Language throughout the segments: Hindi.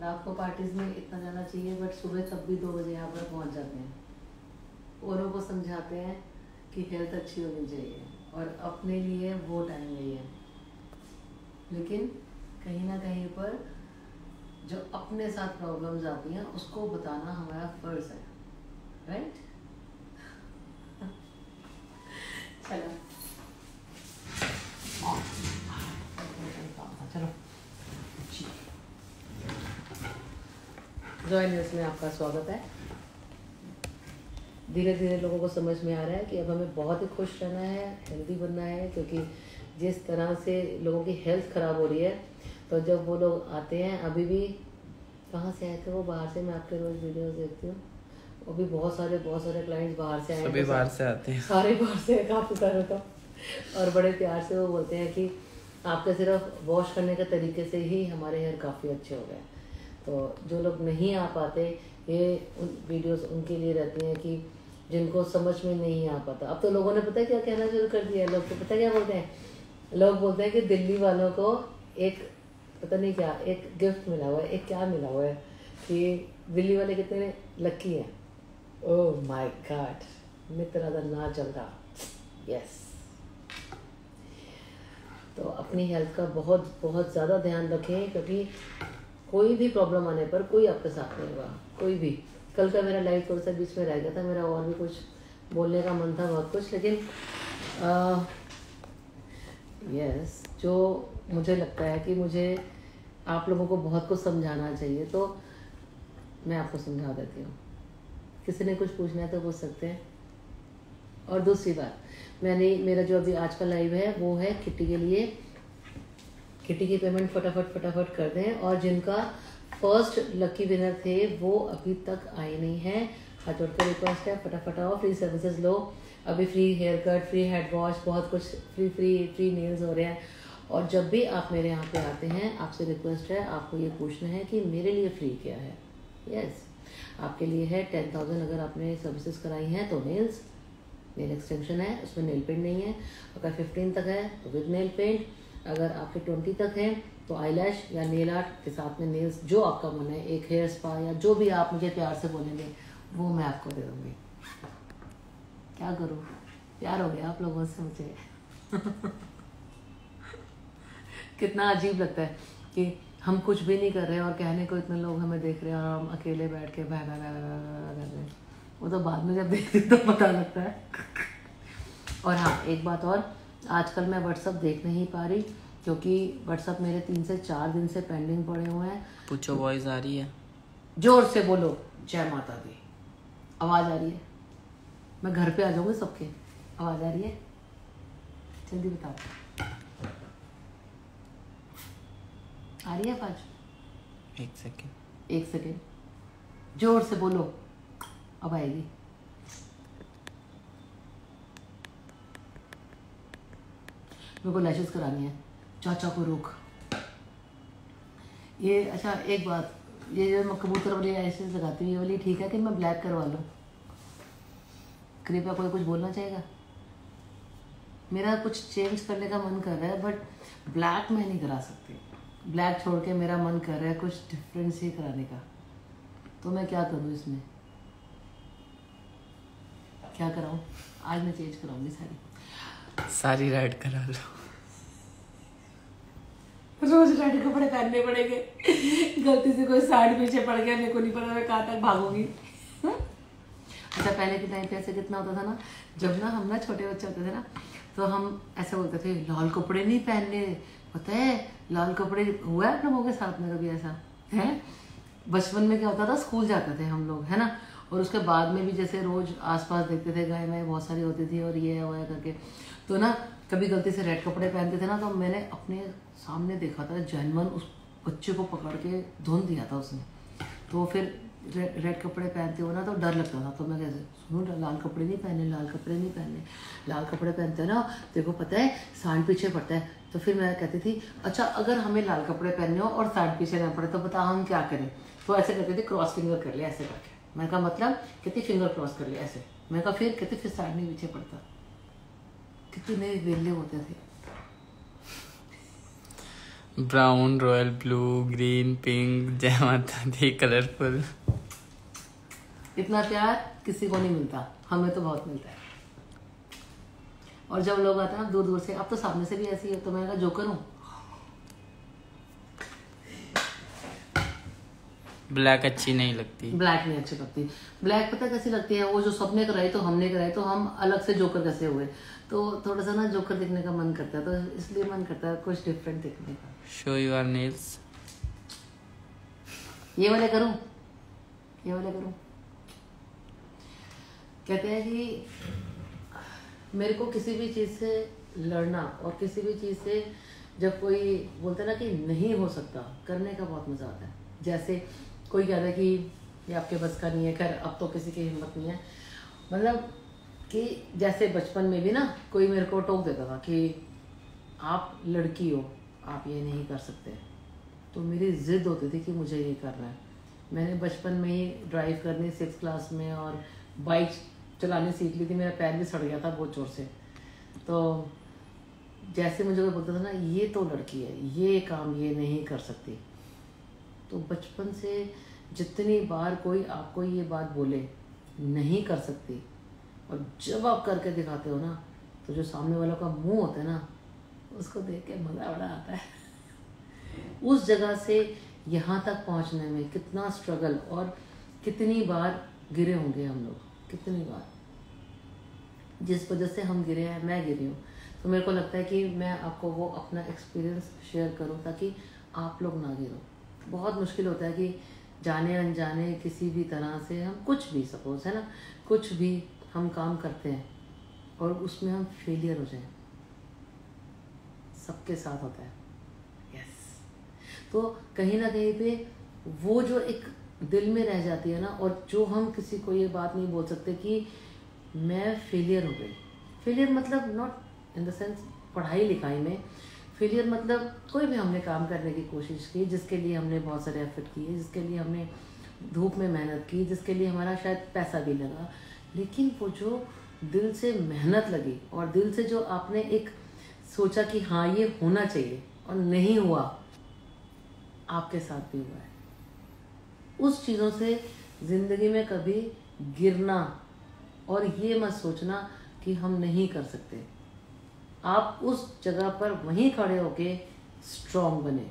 रात को पार्टीज में इतना जाना चाहिए, बट सुबह तब भी 2 बजे यहाँ पर पहुँच जाते हैं। औरों को समझाते हैं कि हेल्थ अच्छी होनी चाहिए और अपने लिए वो टाइम नहीं है, लेकिन कहीं ना कहीं पर जो अपने साथ प्रॉब्लम्स आती हैं उसको बताना हमारा फर्ज है, राइट? चलो चलो जॉय न्यूज़ में आपका स्वागत है। धीरे धीरे लोगों को समझ में आ रहा है कि अब हमें बहुत ही खुश रहना है, हेल्दी बनना है, क्योंकि जिस तरह से लोगों की हेल्थ ख़राब हो रही है, तो जब वो लोग आते हैं, अभी भी कहाँ से आए थे वो, बाहर से, मैं आपके रोज़ वीडियोस देखती हूँ, वो भी बहुत सारे क्लाइंट्स बाहर से आए हैं, सभी बाहर से आते हैं, सारे बाहर से, काफ़ी सारे तो, और बड़े प्यार से वो बोलते हैं कि आपके सिर्फ वॉश करने के तरीके से ही हमारे हेयर काफ़ी अच्छे हो गए। तो जो लोग नहीं आ पाते, ये वीडियोस उनके लिए रहती हैं कि जिनको समझ में नहीं आ पाता। अब तो लोगों ने पता है क्या कहना शुरू कर दिया है, लोग तो पता क्या बोलते हैं, लोग बोलते हैं कि दिल्ली वालों को एक पता नहीं क्या एक गिफ्ट मिला हुआ है, एक क्या मिला हुआ है कि दिल्ली वाले कितने लकी हैं। ओह माय गॉड, मित्र ना चल रहा। यस, तो अपनी हेल्थ का बहुत बहुत ज़्यादा ध्यान रखें, क्योंकि कोई भी प्रॉब्लम आने पर कोई आपके साथ नहीं होगा, कोई भी। कल का मेरा लाइफ थोड़ा सा बीच में रह गया था, मेरा और भी कुछ बोलने का मन था, बहुत कुछ, लेकिन यस, जो मुझे लगता है कि मुझे आप लोगों को बहुत कुछ समझाना चाहिए, तो मैं आपको समझा देती हूँ। किसी ने कुछ पूछना है तो पूछ सकते हैं। और दूसरी बात, मेरा जो अभी आज का लाइव है वो है किट्टी के लिए। किट्टी की पेमेंट फटाफट कर दें, और जिनका फर्स्ट लकी विनर थे वो अभी तक आए नहीं हैं, हाथ जोड़ के रिक्वेस्ट है, फटाफट आओ, फ्री सर्विसेज लो। अभी free hair cut, free head wash, बहुत कुछ फ्री नेल्स हो रहे हैं। और जब भी आप मेरे यहाँ पे आते हैं, आपसे रिक्वेस्ट है, आपको ये पूछना है कि मेरे लिए फ्री क्या है। यस, आपके लिए है 10,000 अगर आपने सर्विसेज कराई हैं तो नेल्स, नेल एक्सटेंशन है, उसमें नेल पेंट नहीं है। अगर 15 तक है तो विद नेल पेंट, अगर आपके 20 तक है तो आईलैश या नेल आर्ट के साथ में नेल्स, जो आपका मन है, एक हेयर स्पा या जो भी आप मुझे प्यार से बोलेंगे वो मैं आपको दे दूँगी। क्या करूँ, प्यार हो गया आप लोगों से मुझे। कितना अजीब लगता है कि हम कुछ भी नहीं कर रहे हैं और कहने को इतने लोग हमें देख रहे हैं, और हम अकेले बैठ के कर रहे हैं। वो तो बाद में जब देखते तो पता लगता है। और हाँ, एक बात और, आजकल मैं व्हाट्सअप देख नहीं पा रही, क्योंकि व्हाट्सअप मेरे 3 से 4 दिन से पेंडिंग पड़े हुए हैं। पूछो, वॉइस आ रही है? जोर से बोलो, जय माता दी। आवाज़ आ रही है? मैं घर पे आ जाऊँगी सबके। आवाज़ आ रही है? जल्दी बताओ, आ रही है आवाज़? एक सेकेंड, जोर से बोलो, अब आएगी। मेरे को लैशेस करानी है, चाचा को रोक। ये अच्छा, एक बात, ये जो मैं कबूतर वाली लैशेस लगाती हूँ, ये वाली ठीक है कि मैं ब्लैक करवा लूँ? कृपया कोई कुछ बोलना चाहेगा? मेरा कुछ चेंज करने का मन कर रहा है, बट ब्लैक मैं नहीं करा सकती। ब्लैक छोड़ के मेरा मन कर रहा है कुछ डिफरेंस ही कराने का, तो मैं क्या करूँ इसमें? क्या कराऊँ? आज मैं चेंज कराऊंगी सारी रेड करा लो। रोज रेड कपड़े पहनने पड़ेंगे। गलती से कोई साइड पीछे पड़ गया, मेरे को नहीं पता मैं कहाँ तक भागूंगी। अच्छा, पहले के टाइम पे ऐसे कितना होता था ना, जब ना हम ना छोटे बच्चे होते थे ना, तो हम ऐसे बोलते थे लाल कपड़े नहीं पहनने। पता है लाल कपड़े हुआ है आप लोगों के साथ में कभी ऐसा है? बचपन में क्या होता था, स्कूल जाते थे हम लोग, है ना, और उसके बाद में भी जैसे रोज आसपास देखते थे, गाय वाय बहुत सारी होती थी और ये हुआ करके, तो ना कभी गलती से रेड कपड़े पहनते थे ना, तो मैंने अपने सामने देखा था जनमन उस बच्चे को पकड़ के धुन दिया था उसने। तो फिर रेड कपड़े पहनते हो ना तो डर लगता था, तो मैं कैसे सुनो, लाल कपड़े नहीं पहने, लाल कपड़े नहीं पहने, लाल कपड़े पहनते ना तेरे को पता है सांड पीछे पड़ता है। तो फिर मैं कहती थी अच्छा, अगर हमें लाल कपड़े पहनने हो और सांड पीछे ना पड़े तो बता हम क्या करें? तो ऐसे करते थे, क्रॉस फिंगर कर लिया ऐसे करके। मैं कहा मतलब कहती फिंगर क्रॉस कर लिया ऐसे। मैं कहा फिर कहती फिर सांड नहीं पीछे पड़ता। कितने वेले होते थे। Brown, royal blue, green, pink, जय माता दी, कलरफुल। इतना प्यार किसी को नहीं मिलता, हमें तो बहुत मिलता है। और जब लोग आते हैं ना दूर दूर से, अब तो सामने से भी ऐसी है, तो मैं कहा जोकर हूँ। ब्लैक अच्छी नहीं लगती। ब्लैक नहीं अच्छी लगती। ब्लैक पता कैसी लगती है, वो जो सबने कराई तो हमने कराई, तो हम अलग से जोकर कैसे हुए, तो थोड़ा सा ना जोकर दिखने का मन करता है, तो इसलिए मन करता है कुछ डिफरेंट दिखने का। Show your nails. ये वाले करूं, ये वाले करूं। कहते हैं कि मेरे को किसी भी चीज़ से लड़ना और किसी भी चीज़ से जब कोई बोलता है ना कि नहीं हो सकता, करने का बहुत मज़ा आता है। जैसे कोई कहता है कि ये आपके बस का नहीं है, खैर अब तो किसी की हिम्मत नहीं है, मतलब कि जैसे बचपन में भी ना कोई मेरे को टोक देता था कि आप लड़की हो, आप ये नहीं कर सकते, तो मेरी ज़िद होती थी कि मुझे ये करना है। मैंने बचपन में ही ड्राइव करनी 6th क्लास में और बाइक चलानी सीख ली थी, मेरा पैर भी सड़ गया था बहुत जोर से। तो जैसे मुझे कोई बोलता था ना ये तो लड़की है, ये काम ये नहीं कर सकती, तो बचपन से जितनी बार कोई आपको ये बात बोले नहीं कर सकती, और जब आप करके दिखाते हो ना, तो जो सामने वालों का मुंह होता है ना, उसको देख के मज़ा बड़ा आता है। उस जगह से यहाँ तक पहुँचने में कितना स्ट्रगल, और कितनी बार गिरे होंगे हम लोग, कितनी बार। जिस वजह से हम गिरे हैं, मैं गिरी हूँ, तो मेरे को लगता है कि मैं आपको वो अपना एक्सपीरियंस शेयर करूँ ताकि आप लोग ना गिरो। बहुत मुश्किल होता है कि जाने अनजाने किसी भी तरह से हम कुछ भी, सपोज है ना, कुछ भी हम काम करते हैं और उसमें हम फेलियर हो जाएं। सबके साथ होता है, यस। तो कहीं ना कहीं पे वो जो एक दिल में रह जाती है ना, और जो हम किसी को ये बात नहीं बोल सकते कि मैं फेलियर हो गई। फेलियर मतलब नॉट इन द सेंस पढ़ाई लिखाई में, फेलियर मतलब कोई भी हमने काम करने की कोशिश की, जिसके लिए हमने बहुत सारे एफर्ट किए, जिसके लिए हमने धूप में मेहनत की, जिसके लिए हमारा शायद पैसा भी लगा, लेकिन वो जो दिल से मेहनत लगी और दिल से जो आपने एक सोचा कि हाँ ये होना चाहिए और नहीं हुआ, आपके साथ भी हुआ है। उस चीज़ों से ज़िंदगी में कभी गिरना और ये मत सोचना कि हम नहीं कर सकते। आप उस जगह पर वहीं खड़े होके स्ट्रॉन्ग बने,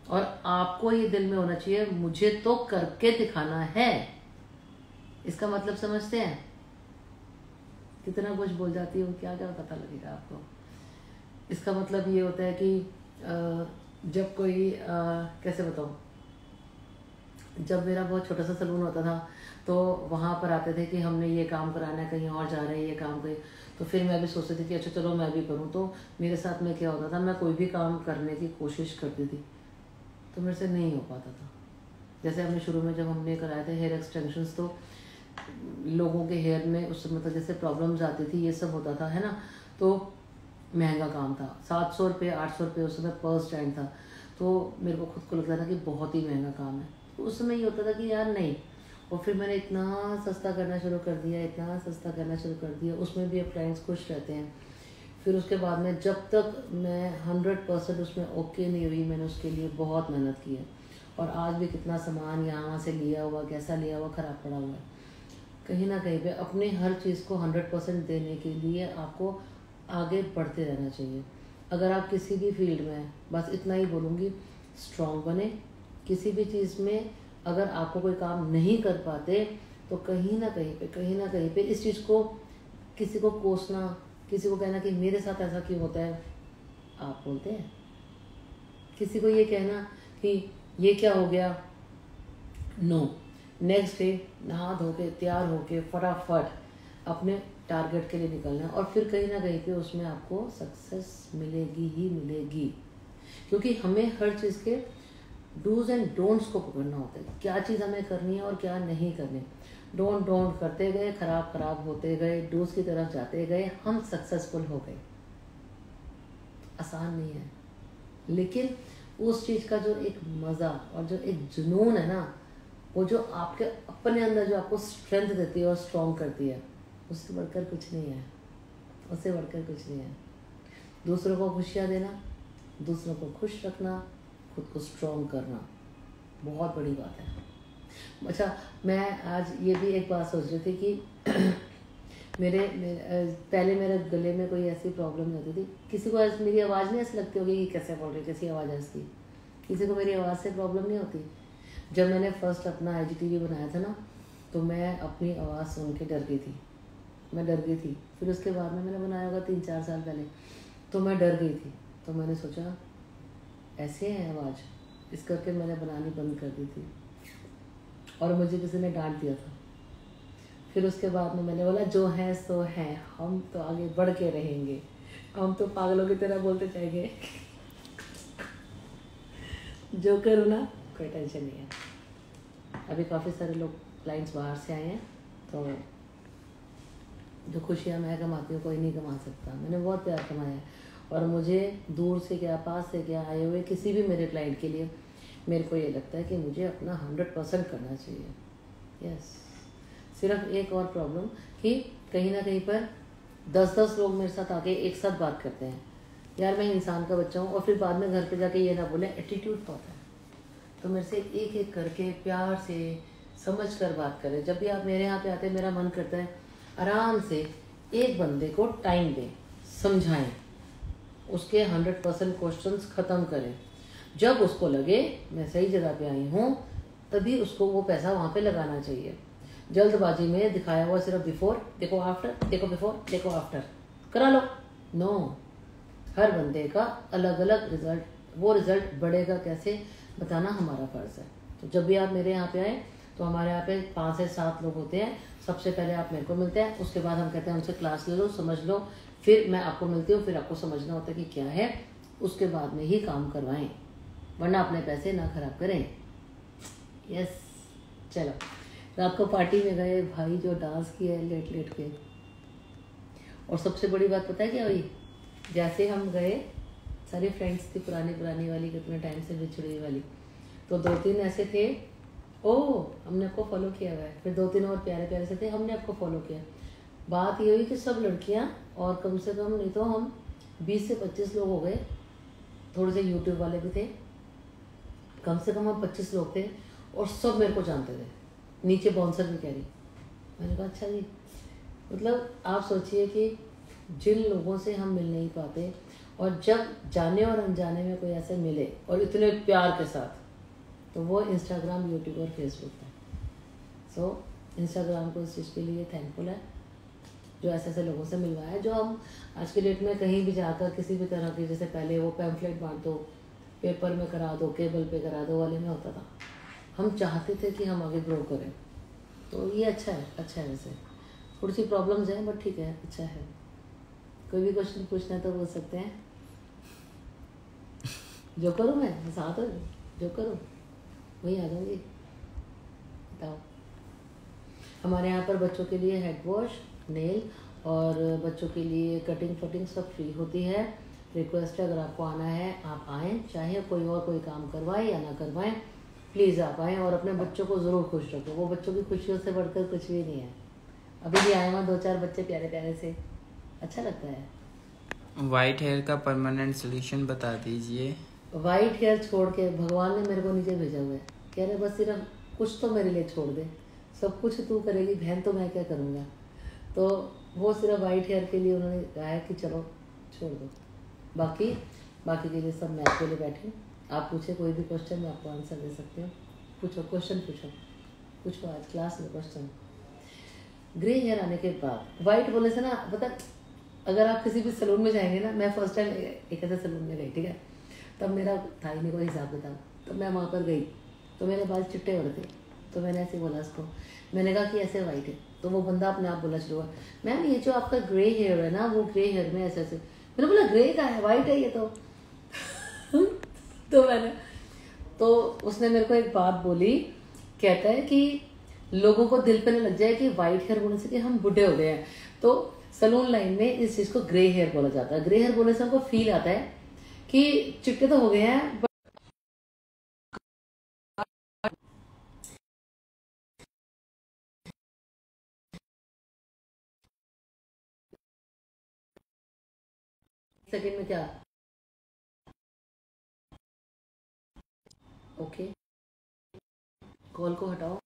और आपको ये दिल में होना चाहिए मुझे तो करके दिखाना है। इसका मतलब समझते हैं? कितना कुछ बोल जाती हूँ, क्या क्या पता लगेगा आपको। इसका मतलब ये होता है कि जब कोई कैसे बताऊँ, जब मेरा बहुत छोटा सा सलून होता था तो वहाँ पर आते थे कि हमने ये काम कराना है, कहीं और जा रहे हैं, ये काम करें, तो फिर मैं भी सोचती थी कि अच्छा चलो मैं भी करूँ। तो मेरे साथ में क्या होता था, मैं कोई भी काम करने की कोशिश करती थी तो मेरे से नहीं हो पाता था। जैसे हमने शुरू में जब हमने कराए थे हेयर एक्सटेंशंस, तो लोगों के हेयर में उस समय तक जैसे प्रॉब्लम्स आती थी, ये सब होता था, है ना। तो महंगा काम था, 700 रुपये 800 रुपये उस समय पर स्टैंड था। तो मेरे को खुद को लगता था कि बहुत ही महंगा काम है। तो उस समय ये होता था कि यार नहीं, और फिर मैंने इतना सस्ता करना शुरू कर दिया, इतना सस्ता करना शुरू कर दिया, उसमें भी अब क्लाइंट्स खुश रहते हैं। फिर उसके बाद में जब तक मैं 100% उसमें ओके नहीं हुई, मैंने उसके लिए बहुत मेहनत की है, और आज भी कितना सामान यहाँ वहाँ से लिया हुआ, कैसा लिया हुआ, ख़राब पड़ा हुआ है। कहीं ना कहीं पे अपने हर चीज़ को 100% देने के लिए आपको आगे बढ़ते रहना चाहिए। अगर आप किसी भी फील्ड में हैं, बस इतना ही बोलूँगी, स्ट्रॉन्ग बने। किसी भी चीज़ में अगर आपको कोई काम नहीं कर पाते तो कहीं ना कहीं पे इस चीज़ को, किसी को कोसना, किसी को कहना कि मेरे साथ ऐसा क्यों होता है, आप बोलते हैं। किसी को ये कहना कि ये क्या हो गया, नो। नेक्स्ट डे नहा धो के तैयार होके फटाफट अपने टारगेट के लिए निकलना है, और फिर कहीं ना कहीं पे उसमें आपको सक्सेस मिलेगी ही मिलेगी। क्योंकि हमें हर चीज़ के डूज एंड डोंट्स को पकड़ना होता है, क्या चीज़ हमें करनी है और क्या नहीं करनी। डोंट करते गए, खराब होते गए, डूज की तरफ जाते गए, हम सक्सेसफुल हो गए। आसान नहीं है, लेकिन उस चीज़ का जो एक मज़ा और जो एक जुनून है ना, वो जो आपके अपने अंदर जो आपको स्ट्रेंथ देती है और स्ट्रॉन्ग करती है, उससे बढ़कर कुछ नहीं है, उससे बढ़कर कुछ नहीं है। दूसरों को खुशियाँ देना, दूसरों को खुश रखना, खुद को स्ट्रॉन्ग करना बहुत बड़ी बात है। अच्छा, मैं आज ये भी एक बात सोच रही थी कि पहले मेरे गले में कोई ऐसी प्रॉब्लम नहीं होती थी। किसी को मेरी आवाज़ नहीं ऐसी लगती होगी कि कैसे बोल रही, कैसी आवाज़ है इसकी। किसी को मेरी आवाज़ से प्रॉब्लम नहीं होती। जब मैंने फर्स्ट अपना IGTV बनाया था ना, तो मैं अपनी आवाज़ सुन के डर गई थी। मैं डर गई थी। फिर उसके बाद में मैंने बनाया होगा 3-4 साल पहले, तो मैं डर गई थी। तो मैंने सोचा ऐसे है आवाज़, इस करके मैंने बनानी बंद कर दी थी और मुझे किसी ने डांट दिया था। फिर उसके बाद में मैंने बोला जो है सो है, हम तो आगे बढ़ के रहेंगे, हम तो पागलों की तरह बोलते जाएंगे। जो करूँ ना, कोई टेंशन नहीं है। अभी काफ़ी सारे लोग क्लाइंट्स बाहर से आए हैं, तो जो खुशियाँ मैं कमाती हूँ कोई नहीं कमा सकता। मैंने बहुत प्यार कमाया है, और मुझे दूर से क्या पास से क्या आए हुए किसी भी मेरे क्लाइंट के लिए मेरे को ये लगता है कि मुझे अपना 100% करना चाहिए। यस, सिर्फ एक और प्रॉब्लम कि कहीं ना कहीं पर 10-10 लोग मेरे साथ आके एक साथ बात करते हैं। यार मैं इंसान का बच्चा हूँ, और फिर बाद में घर पे जाके ये ना बोले एटीट्यूड होता है। तो मेरे से एक एक करके प्यार से समझ कर बात करें। जब भी आप मेरे यहाँ पे आते हैं, मेरा मन करता है आराम से एक बंदे को टाइम दें, समझाएं, उसके 100% क्वेश्चंस ख़त्म करें। जब उसको लगे मैं सही जगह पे आई हूँ, तभी उसको वो पैसा वहाँ पे लगाना चाहिए। जल्दबाजी में दिखाया हुआ सिर्फ बिफोर देखो, आफ्टर देखो, बिफोर देखो, आफ्टर करा लो। नो, हर बंदे का अलग अलग रिजल्ट, वो रिजल्ट बढ़ेगा कैसे बताना हमारा फ़र्ज़ है। तो जब भी आप मेरे यहाँ पे आए, तो हमारे यहाँ पे 5 से 7 लोग होते हैं। सबसे पहले आप मेरे को मिलते हैं, उसके बाद हम कहते हैं उनसे क्लास ले लो, समझ लो, फिर मैं आपको मिलती हूँ, फिर आपको समझना होता है कि क्या है, उसके बाद में ही काम करवाएं, वरना अपने पैसे ना खराब करें। यस, चलो। रात को पार्टी में गए, भाई जो डांस किया है लेट लेट के, और सबसे बड़ी बात पता है क्या हुई? जैसे हम गए, सारी फ्रेंड्स थी पुरानी वाली, कितने टाइम से बिछड़ी वाली, तो 2-3 ऐसे थे, ओ हमने आपको फॉलो किया हुआ है। फिर 2-3 और प्यारे प्यारे से थे, हमने आपको फॉलो किया। बात ये हुई कि सब लड़कियां, और कम से कम नहीं तो हम 20 से 25 लोग हो गए। थोड़े से यूट्यूब वाले भी थे, कम से कम हम 25 लोग थे, और सब मेरे को जानते थे। नीचे बाउंसर भी कह रही। मैंने कहा अच्छा जी। मतलब आप सोचिए कि जिन लोगों से हम मिल नहीं पाते, और जब जाने और अनजाने में कोई ऐसे मिले और इतने प्यार के साथ, तो वो इंस्टाग्राम, यूट्यूब और फेसबुक है। सो इंस्टाग्राम को इस चीज़ के लिए थैंकफुल है, जो ऐसे ऐसे लोगों से मिलवाया है। जो हम आज के डेट में कहीं भी जाकर किसी भी तरह की, जैसे पहले वो पैम्फलेट बांट दो, पेपर में करा दो, केबल पे करा दो वाले में होता था। हम चाहते थे कि हम आगे ग्रो करें, तो ये अच्छा है। वैसे थोड़ी सी प्रॉब्लम्स हैं, बट ठीक है, अच्छा है। कोई भी क्वेश्चन पूछना है तो पूछ सकते हैं। जो करूँ मैं साथ हो, जो करूँ वही आ जाऊँगी। बताओ। हमारे यहाँ पर बच्चों के लिए हेड वॉश, नेल, और बच्चों के लिए कटिंग फटिंग सब फ्री होती है। रिक्वेस्ट है, अगर आपको आना है आप आएँ, चाहे कोई और कोई काम करवाए या ना करवाएं, प्लीज़ आप आएँ, और अपने बच्चों को ज़रूर खुश रखो। वो बच्चों की खुशियों से बढ़कर कुछ भी नहीं है। अभी भी आए हुए 2-4 बच्चे प्यारे प्यारे से, अच्छा लगता है। वाइट हेयर का परमानेंट सोल्यूशन बता दीजिए। वाइट हेयर छोड़ के भगवान ने मेरे को नीचे भेजा हुआ है, कह रहे बस सिर्फ कुछ तो मेरे लिए छोड़ दे, सब कुछ तू करेगी बहन, तो मैं क्या करूँगा। तो वो सिर्फ वाइट हेयर के लिए उन्होंने कहा है कि चलो छोड़ दो, बाकी के लिए सब मैं आपके लिए बैठी हूँ। आप पूछे कोई भी क्वेश्चन, मैं आपको आंसर दे सकती हूँ। पूछो, क्वेश्चन पूछो आज क्लास में क्वेश्चन। ग्रे हेयर आने के बाद वाइट बोलने से ना, पता, अगर आप किसी भी सलून में जाएंगे ना, मैं फर्स्ट टाइम एक ऐसे सलून में गई, ठीक है, तब मेरा था ही नहीं कोई हिसाब किताब, तो मैं वहाँ पर गई, तो मेरे बाल चिट्टे हो रहे थे, तो मैंने ऐसे बोला उसको, मैंने कहा कि ऐसे वाइट है, तो वो बंदा अपने आप बोला शुरू हुआ, मैम ये जो आपका ग्रे हेयर है ना, वो ग्रे हेयर में ऐसे ऐसे। मैंने बोला ग्रे का है, वाइट है ये तो। तो उसने मेरे को एक बात बोली, कहता है कि लोगों को दिल पे न लग जाए कि वाइट हेयर बोलने से कि हम बुढ़े हो गए हैं। तो सलून लाइन में इस चीज को ग्रे हेयर बोला जाता है। ग्रे हेयर बोलने से हमको फील आता है कि चिट्टे तो हो गए हैं, बट सेकंड में क्या ओके, कॉल को हटाओ।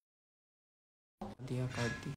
दिया काट दी।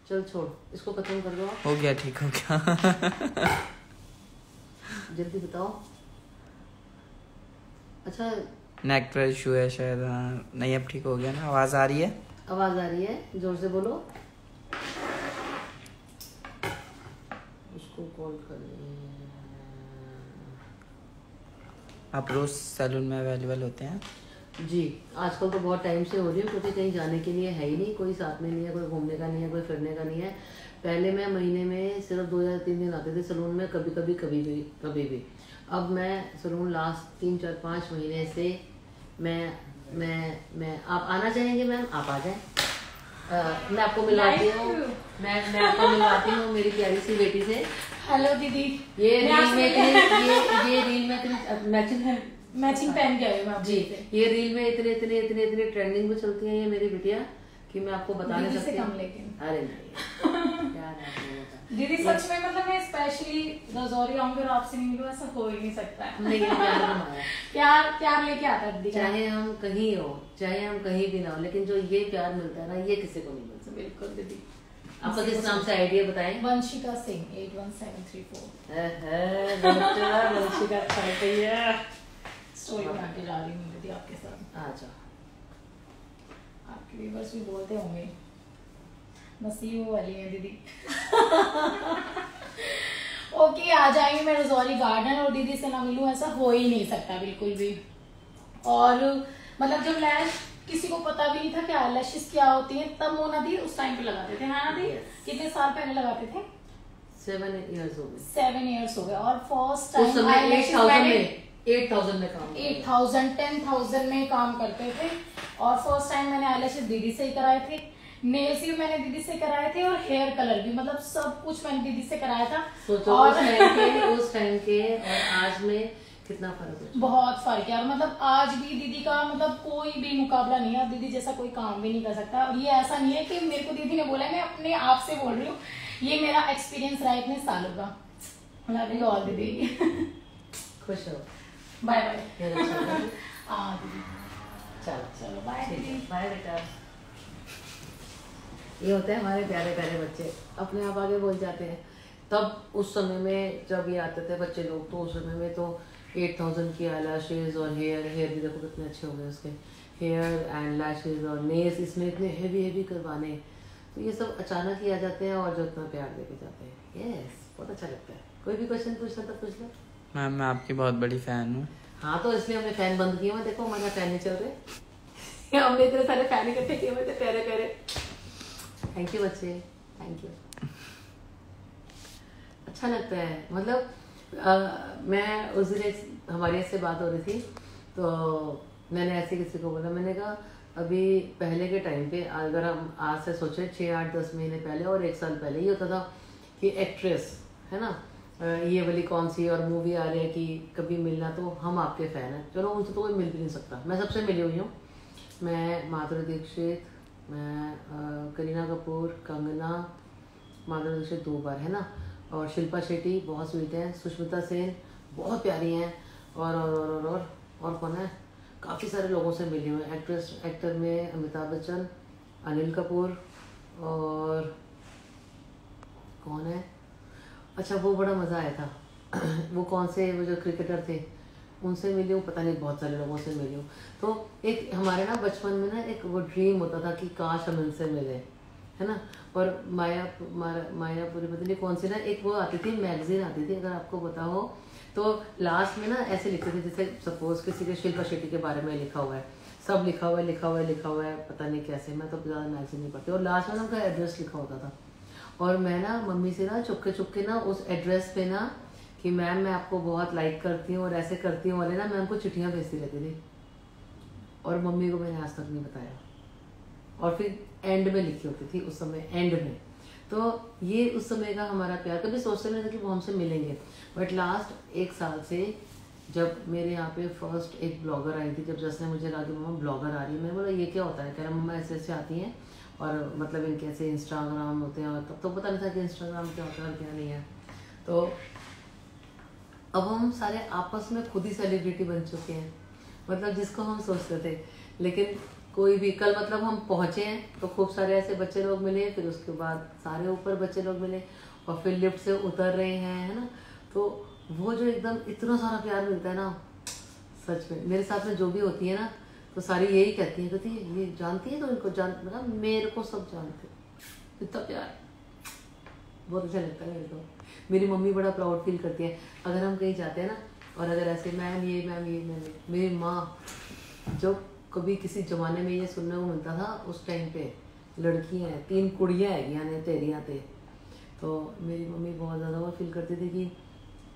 चल छोड़, इसको खत्म कर दो। हो गया, ठीक हो गया। जल्दी बताओ। अच्छा, नेक पर इशू है शायद। हाँ नहीं, अब ठीक हो गया ना? आवाज आ रही है? आवाज आ रही है, जोर से बोलो। उसको कॉल कर। आप रोज सैलून में अवेलेबल होते हैं? जी, आजकल तो बहुत टाइम से हो रही हूँ क्योंकि कहीं जाने के लिए है ही नहीं, कोई साथ में नहीं है, कोई घूमने का नहीं है, कोई फिरने का नहीं है। पहले मैं महीने में सिर्फ 2 या 3 दिन आते थे सलून में, कभी भी। अब मैं सलून लास्ट 3, 4, 5 महीने से मैं आप आना चाहेंगे मैम? आप आ जाएं। मैं आपको मिलवाती हूँ, मैं आपको मिलवाती हूँ मेरी प्यारी सी बेटी से। हेलो दीदी। ये रील में इतनी मैचिंग पहन के आई मैं जी। ये रील में इतने ट्रेंडिंग में चलती है ये मेरी बिटिया कि मैं आपको बता नहीं सकती। कम लेकिन अरे नहीं यार दीदी सच में, मतलब मैं स्पेशली रजौरी आऊंगी और आपसे नहीं मिलूं, ऐसा हो ही नहीं सकता है। नहीं, प्यार लेके आता है दीदी। चाहे हम कहीं हो, चाहे हम कहीं भी ना हो, लेकिन जो ये प्यार मिलता है ना, ये किसी को नहीं मिलता। बिल्कुल दीदी। आपका किस नाम से आइडिया बताएं? वंशिका सिंह 81734। वंशिका स्टोरी बना के जा रही हूँ दीदी आपके साथ। अच्छा, आपके व्यूअर्स भी बोलते होंगे नसीब वाली है दीदी। ओके, आ जाएंगे मैं रजौरी गार्डन और दीदी से ना मिलूं, ऐसा हो ही नहीं सकता बिल्कुल भी। और मतलब जब लैश किसी को पता भी नहीं था कि आईलैशेस क्या होती है, तब मोना दी उस टाइम पे लगाते थे। हाँ दी, कितने साल पहले लगाते थे? 7 इयर्स हो गए। 7 इयर्स हो गए। और फर्स्ट टाइम 8,000 में काम 8,000 10,000 में काम करते थे। और फर्स्ट टाइम मैंने आईलैशेस दीदी से ही कराए थे, नेल्स भी मैंने दीदी से कराए थे, और हेयर कलर भी, मतलब सब कुछ मैंने दीदी से कराया था। सोचो और उस टाइम के और आज में कितना फर्क है। बहुत फर्क है। और मतलब आज भी दीदी का मतलब कोई भी मुकाबला नहीं है। दीदी जैसा कोई काम भी नहीं कर सकता। और ये ऐसा नहीं है कि मेरे को दीदी ने बोला, मैं अपने आप से बोल रही हूँ, ये मेरा एक्सपीरियंस रहा इतने सालों का। लव यू ऑल दीदी। खुश हो। Bye bye. हाँ दीदी, चलो बाय दीदी। बाय बेटा। ये होते हैं हमारे प्यारे प्यारे बच्चे, अपने आप आगे बोल जाते हैं। तब उस समय में जब ये आते थे बच्चे लोग, तो उस समय में तो 8,000 की आईलैशेस और हेयर भी देखो कितने अच्छे हो गए उसके, हेयर एंड लैशेस और नेल्स इसमें इतने हेवी करवाने, तो ये सब अचानक ही आ जाते हैं और जो इतना प्यार देके जाते हैं। यस, बहुत अच्छा लगता है। कोई भी क्वेश्चन पूछना तो पूछ लो। मैम मैं आपकी बहुत बड़ी फैन हूँ। हाँ, तो इसलिए हमने फैन बंद किए हुए। देखो हमारे फैन नहीं चल रहे। हमने इतने सारे फैन इकट्ठे किए हुए थे प्यारे प्यारे। थैंक यू बच्चे, थैंक यू। अच्छा लगता है। मतलब मैं उस दिन हमारी ऐसे बात हो रही थी, तो मैंने ऐसे किसी को बोला, मैंने कहा अभी पहले के टाइम पे अगर हम आज से सोचे 6, 8, 10 महीने पहले और 1 साल पहले ये होता था कि एक्ट्रेस है ना, ये वाली कौन सी और मूवी आ रही है कि कभी मिलना, तो हम आपके फ़ैन हैं। चलो उनसे तो कोई मिल भी नहीं सकता। मैं सबसे मिली हुई हूँ। मैं माधुरी दीक्षित, मैं करीना कपूर, कंगना, माधुरी दीक्षित 2 बार है ना, और शिल्पा शेट्टी बहुत स्वीट है, सुष्मिता सेन बहुत प्यारी हैं, और कौन है, काफ़ी सारे लोगों से मिली हुई। एक्टर में अमिताभ बच्चन, अनिल कपूर, और कौन है, अच्छा वो बड़ा मज़ा आया था। वो कौन से, वो जो क्रिकेटर थे उनसे मिली हूँ, पता नहीं बहुत सारे लोगों से मिली हूँ। तो एक हमारे ना बचपन में ना एक वो ड्रीम होता था कि काश हम इनसे मिले, है ना। और मायापुरी पता नहीं कौन सी ना एक वो आती थी, मैगजीन आती थी, अगर आपको पता हो, तो लास्ट में ना ऐसे लिखते थे, जैसे सपोज किसी के शिल्पा शेट्टी के बारे में लिखा हुआ है, सब लिखा हुआ है, पता नहीं कैसे, मैं तो ज़्यादा मैगजीन नहीं पढ़ती, और लास्ट में ना उनका एड्रेस लिखा होता था। और मैं ना मम्मी से ना चुपके ना उस एड्रेस पे ना कि मैम मैं आपको बहुत लाइक करती हूँ और ऐसे करती हूँ वाले ना, मैं उनको चिट्ठियाँ भेजती रहती थी, और मम्मी को मैंने आज तक नहीं बताया। और फिर एंड में लिखी होती थी उस समय, एंड में। तो ये उस समय का हमारा प्यार, कभी सोचते नहीं था कि वो हमसे मिलेंगे, बट लास्ट 1 साल से जब मेरे यहाँ पे फर्स्ट एक ब्लॉगर आई थी, जब जैसे मुझे लगा कि मम्मा ब्लॉगर आ रही है, मैंने बोला ये क्या होता है, कह रहा मम्मा ऐसे ऐसे आती हैं और मतलब इनके ऐसे इंस्टाग्राम होते हैं, और तब तो पता नहीं था कि इंस्टाग्राम क्या होता है और क्या नहीं है। तो अब हम सारे आपस में खुद ही सेलिब्रिटी बन चुके हैं, मतलब जिसको हम सोचते थे। लेकिन कोई भी, कल मतलब हम पहुँचे हैं तो खूब सारे ऐसे बच्चे लोग मिले, फिर उसके बाद सारे ऊपर बच्चे लोग मिले, और फिर लिफ्ट से उतर रहे हैं, है ना। तो वो जो एकदम इतना सारा प्यार मिलता है ना, सच में मेरे साथ में जो भी होती है ना, तो सारी यही कहती है ये जानती है, तो इनको मतलब मेरे को सब जानते, इतना प्यार, बहुत अच्छा लगता है मेरे को। मेरी मम्मी बड़ा प्राउड फील करती है अगर हम कहीं जाते हैं ना, और अगर ऐसे मैम ये मेरी माँ, जो कभी किसी ज़माने में ये सुनने को मिलता था उस टाइम पे, लड़कियाँ हैं 3 कुड़ियाँ हैगियाँ ने तेरियाँ थे, तो मेरी मम्मी बहुत ज़्यादा वो फील करती थी कि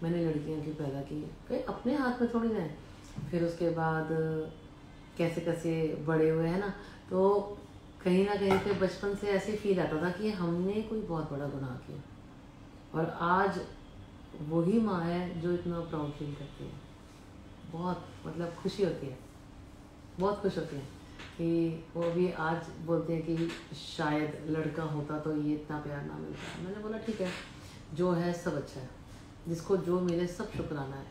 मैंने लड़कियाँ क्यों पैदा की, कहीं अपने हाथ में थोड़ी ना है। फिर उसके बाद कैसे कैसे बड़े हुए हैं ना, तो कहीं ना कहीं पे बचपन से ऐसे फील आता था कि हमने कोई बहुत बड़ा गुनाह किया, और आज वही माँ है जो इतना प्राउड फील करती है। बहुत मतलब खुशी होती है, बहुत खुश होती हैं कि वो भी आज बोलते हैं कि शायद लड़का होता तो ये इतना प्यार ना मिलता। मैंने बोला ठीक है, जो है सब अच्छा है, जिसको जो मिले सब शुक्राना है।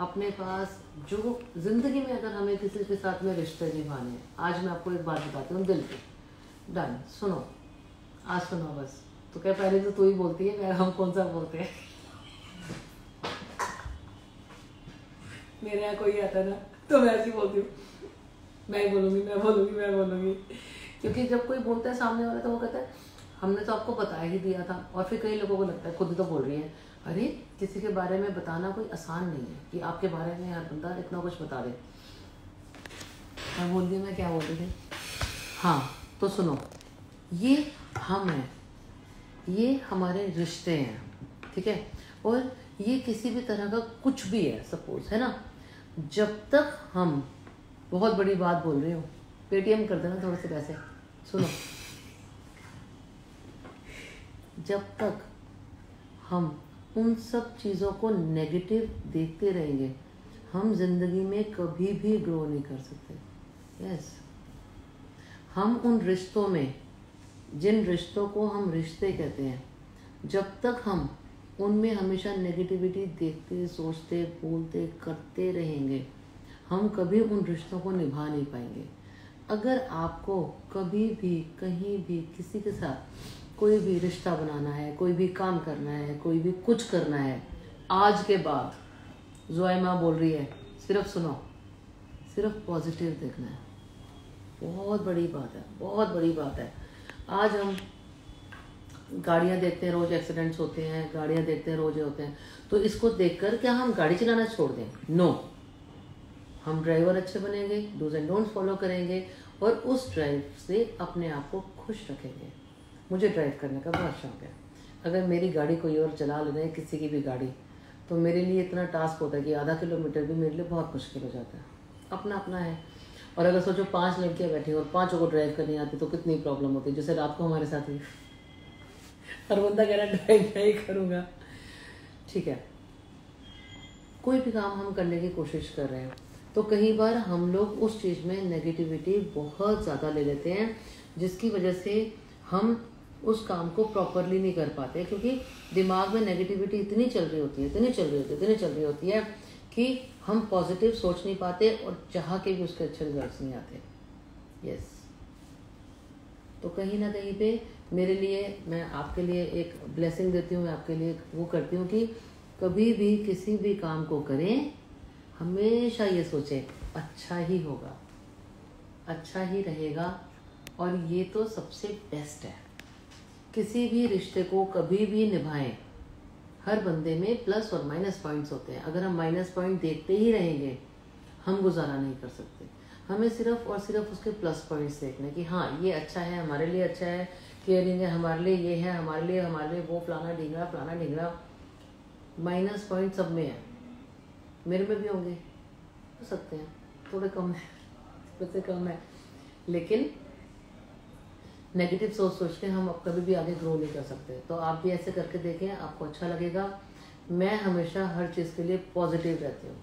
अपने पास जो ज़िंदगी में अगर हमें किसी के साथ में रिश्ते निभाने हैं, आज मैं आपको एक बात बताती हूँ दिल पे, डन, सुनो, आज सुनो बस। तो क्या पहले तो तू ही बोलती है, मैं हम कौन सा बोलते हैं मेरे यहाँ कोई आता है ना तो मैं ऐसी बोलती हूँ, मैं बोलूँगी, क्योंकि जब कोई बोलता है सामने वाला तो वो कहता है हमने तो आपको बता ही दिया था। और फिर कई लोगों को लगता है खुद ही तो बोल रही है, अरे किसी के बारे में बताना कोई आसान नहीं है कि आपके बारे में हर बंदा इतना कुछ बता दे। मैं बोल दी, मैं क्या बोल रही थी, हाँ तो सुनो, ये हम हैं, ये हमारे रिश्ते हैं, ठीक है, और ये किसी भी तरह का कुछ भी है सपोज, है ना, जब तक हम, बहुत बड़ी बात बोल रही हूँ, पेटीएम कर देना थोड़े से पैसे, सुनो, जब तक हम उन सब चीज़ों को नेगेटिव देखते रहेंगे, हम जिंदगी में कभी भी ग्रो नहीं कर सकते। यस, हम उन रिश्तों में, जिन रिश्तों को हम रिश्ते कहते हैं, जब तक हम उनमें हमेशा नेगेटिविटी देखते, सोचते, बोलते, करते रहेंगे, हम कभी उन रिश्तों को निभा नहीं पाएंगे। अगर आपको कभी भी कहीं भी किसी के साथ कोई भी रिश्ता बनाना है, कोई भी काम करना है, कोई भी कुछ करना है, आज के बाद ज़ोइमा बोल रही है, सिर्फ सुनो, सिर्फ पॉजिटिव देखना है। बहुत बड़ी बात है, बहुत बड़ी बात है। आज हम गाड़ियाँ देखते हैं, रोज़ एक्सीडेंट्स होते हैं, गाड़ियाँ देखते हैं, रोज़ होते हैं, तो इसको देखकर क्या हम गाड़ी चलाना छोड़ दें? नो, हम ड्राइवर अच्छे बनेंगे, डूज एंड डोंट्स फॉलो करेंगे, और उस ड्राइव से अपने आप को खुश रखेंगे। मुझे ड्राइव करने का बहुत शौक है। अगर मेरी गाड़ी कोई और चला ले रहे हैं, किसी की भी गाड़ी, तो मेरे लिए इतना टास्क होता है कि आधा किलोमीटर भी मेरे लिए बहुत मुश्किल हो जाता है। अपना अपना है। और अगर सोचो 5 लड़कियाँ बैठी और 5 को ड्राइव करनी आती तो कितनी प्रॉब्लम होती। जैसे रात को हमारे साथ ही हर बंदा कह रहा है ड्राइव नहीं करूँगा। ठीक है, कोई भी काम हम करने की कोशिश कर रहे हैं तो कई बार हम लोग उस चीज़ में नेगेटिविटी बहुत ज़्यादा ले लेते हैं, जिसकी वजह से हम उस काम को प्रॉपरली नहीं कर पाते, क्योंकि दिमाग में नेगेटिविटी इतनी चल रही होती है कि हम पॉजिटिव सोच नहीं पाते और चाह के भी उसके अच्छे रिजल्ट्स नहीं आते। यस, तो कहीं ना कहीं पे मेरे लिए, मैं आपके लिए एक ब्लेसिंग देती हूँ, मैं आपके लिए वो करती हूँ कि कभी भी किसी भी काम को करें, हमेशा ये सोचें अच्छा ही होगा, अच्छा ही रहेगा, और ये तो सबसे बेस्ट है। किसी भी रिश्ते को कभी भी निभाएं, हर बंदे में प्लस और माइनस पॉइंट्स होते हैं। अगर हम माइनस पॉइंट देखते ही रहेंगे हम गुजारा नहीं कर सकते। हमें सिर्फ और सिर्फ उसके प्लस पॉइंट्स देखने कि हाँ ये अच्छा है, हमारे लिए अच्छा है, केयरिंग है, हमारे लिए ये है, हमारे लिए वो, फलाना ढींगरा। माइनस पॉइंट सब में है, मेरे में भी होंगे, हो सकते हैं थोड़े कम है, थोड़े कम है, लेकिन नेगेटिव सोच के हम कभी भी आगे ग्रो नहीं कर सकते। तो आप भी ऐसे करके देखें, आपको अच्छा लगेगा। मैं हमेशा हर चीज़ के लिए पॉजिटिव रहती हूँ,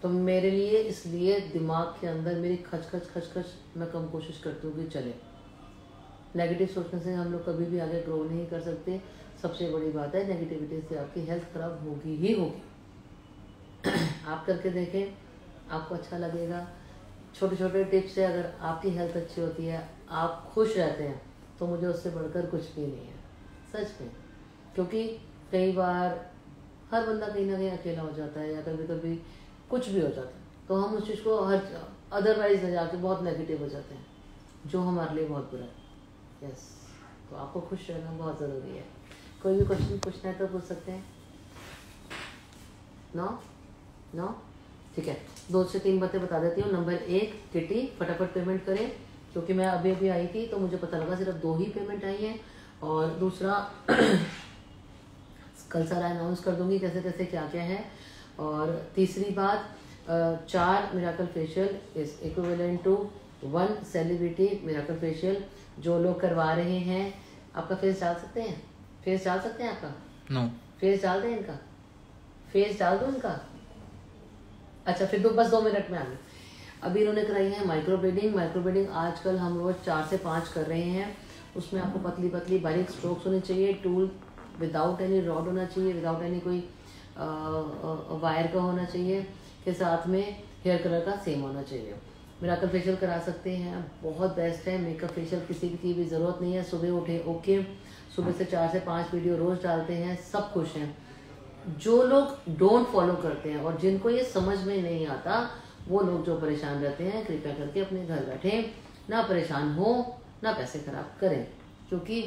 तो मेरे लिए इसलिए दिमाग के अंदर मेरी खच मैं कम कोशिश करती हूँ कि चले। नेगेटिव सोचने से हम लोग कभी भी आगे ग्रो नहीं कर सकते। सबसे बड़ी बात है, नेगेटिविटी से आपकी हेल्थ खराब होगी ही होगी। आप करके देखें, आपको अच्छा लगेगा। छोटे छोटे टिप्स से अगर आपकी हेल्थ अच्छी होती है, आप खुश रहते हैं, तो मुझे उससे बढ़कर कुछ भी नहीं है, सच में। क्योंकि कई बार हर बंदा कहीं ना कहीं अकेला हो जाता है, या कभी कभी कुछ भी हो जाता है, तो हम उस चीज़ को अदरवाइज ले जाके बहुत नेगेटिव हो जाते हैं, जो हमारे लिए बहुत बुरा है। यस, तो आपको खुश रहना बहुत ज़रूरी है। कोई भी क्वेश्चन पूछना है तो पूछ सकते हैं। नो ठीक है, 2 से 3 बातें बता देती हूँ। नंबर 1, किटी फटाफट पेमेंट करें, क्योंकि मैं अभी आई थी तो मुझे पता लगा सिर्फ 2 ही पेमेंट आई हैं। और दूसरा कल सारा अनाउंस कर दूंगी कैसे कैसे क्या क्या है। और तीसरी बात, 4 miracle facial is equivalent to 1 celebrity miracle facial. जो लोग करवा रहे हैं, आपका फेस डाल सकते हैं? फेस डाल सकते हैं आपका? नो। फेस डाल दें इनका? फेस डाल दो इनका? अच्छा, फिर तो बस 2 मिनट में आ गए। अभी इन्होंने कराई है माइक्रोब्लेडिंग आजकल हम रोज 4 से 5 कर रहे हैं। उसमें आपको पतली पतली बारीक स्ट्रोक्स होने चाहिए। टूल विदाउट एनी रॉड होना चाहिए, विदाउट एनी कोई वायर का होना चाहिए, के साथ में हेयर कलर का सेम होना चाहिए। मिराकल फेशियल करा सकते हैं, बहुत बेस्ट है। मेकअप फेशियल किसी की भी ज़रूरत नहीं है। सुबह उठे ओके, सुबह से 4 से 5 वीडियो रोज़ डालते हैं, सब खुश हैं। जो लोग डोंट फॉलो करते हैं और जिनको ये समझ में नहीं आता, वो लोग जो परेशान रहते हैं, कृपया करके अपने घर बैठे ना परेशान हो ना पैसे खराब करें, क्योंकि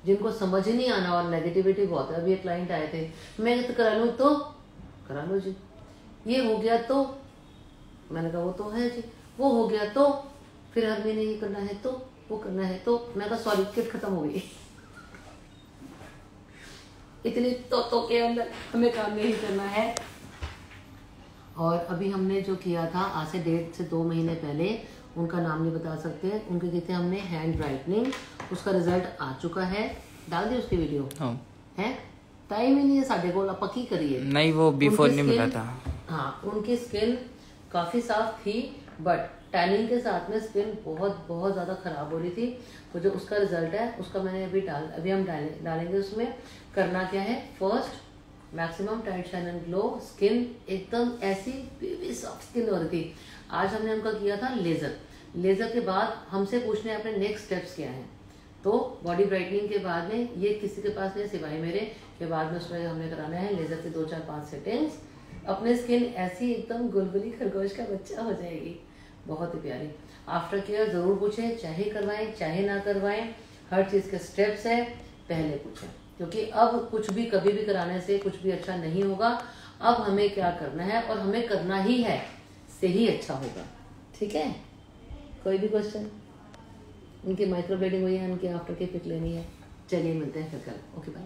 जिनको समझ ही नहीं आना और नेगेटिविटी बहुत है। अभी एक क्लाइंट आए थे, मैं तो करा लूँ तो करा लो जी, ये हो गया तो, मैंने कहा वो तो है जी, वो हो गया तो, फिर हर महीने ये करना है तो, वो करना है तो, मैं कहा सॉरी किट खत्म हो गई। इतनी तो के अंदर हमें काम नहीं करना है। और अभी हमने जो किया था आज से 1.5 से 2 महीने पहले, उनका नाम नहीं बता सकते, उनके किए थे हमने हैंड ब्राइटनिंग, उसका रिजल्ट आ चुका है। डाल दी उसकी वीडियो? है, टाइम ही नहीं है साढ़े को, पक्की करिए। नहीं, वो बिफोर नहीं मिला था। हाँ, उनकी स्किन काफी साफ थी, बट टैनिंग के साथ में स्किन बहुत बहुत ज्यादा खराब हो रही थी। तो जो उसका रिजल्ट है उसका मैंने अभी हम डालेंगे। उसमें करना क्या है, first maximum tight shine and glow, skin एकदम ऐसी सॉफ्ट स्किन हो रही थी। आज हमने उनका किया था लेजर के बाद हमसे पूछने अपने नेक्स्ट स्टेप्स क्या हैं। तो बॉडी ब्राइटनिंग के बाद में ये किसी के पास नहीं सिवाय मेरे, के बाद में उसमें हमने कराना है लेजर के 2 4 5 सेटिंग्स। अपने स्किन ऐसी एकदम गुलगुली खरगोश का बच्चा हो जाएगी, बहुत ही प्यारी। आफ्टर केयर जरूर पूछें, चाहे करवाएं चाहे ना करवाएं, हर चीज के स्टेप्स है, पहले पूछें, क्योंकि अब कुछ भी कभी भी कराने से कुछ भी अच्छा नहीं होगा। अब हमें क्या करना है और हमें करना ही है, से ही अच्छा होगा। ठीक है, कोई भी क्वेश्चन? उनकी माइक्रोब्लेडिंग हुई है, उनकी आफ्टर की पिक लेनी है। चलिए मिलते हैं फिर कल। Okay bye.